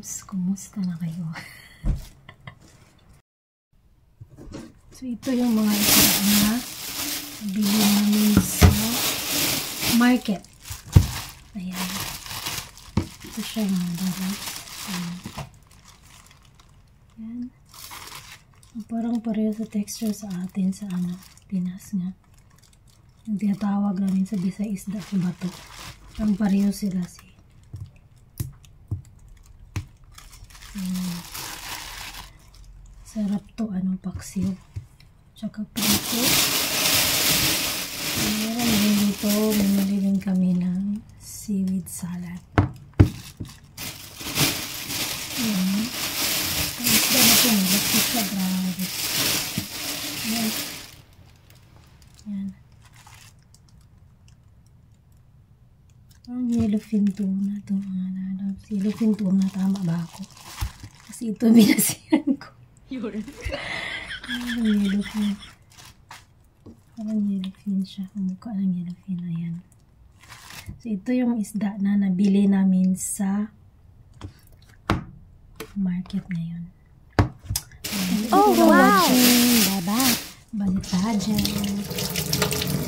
loves, kumusta na kayo? So ito yung mga isda na bili namin sa market. Ayan. Ito siya mga darat. Ayan. Parang pareho sa texture sa atin sa Pinas nga. Yung tinatawag namin sa Bisaya isda sa bato. Ang pareho sila sarap to, paksiw. Tsaka prito. Meron din dito, bumili din kami ng seaweed salad. Ayan. Ang isda na ito, nalapit ka, grabe. Ayan. Ayan. Ang yellowfin tuna ito, mga lalabs. Yellowfin tuna, tama ba ako? Kasi ito binasihan ko. Parang yellowfin. Parang yellowfin siya. Mukha ng yellowfin. Ayan. So, ito yung isda na nabili namin sa market ngayon. Oh, wow! Bye-bye! Balik tayo dyan.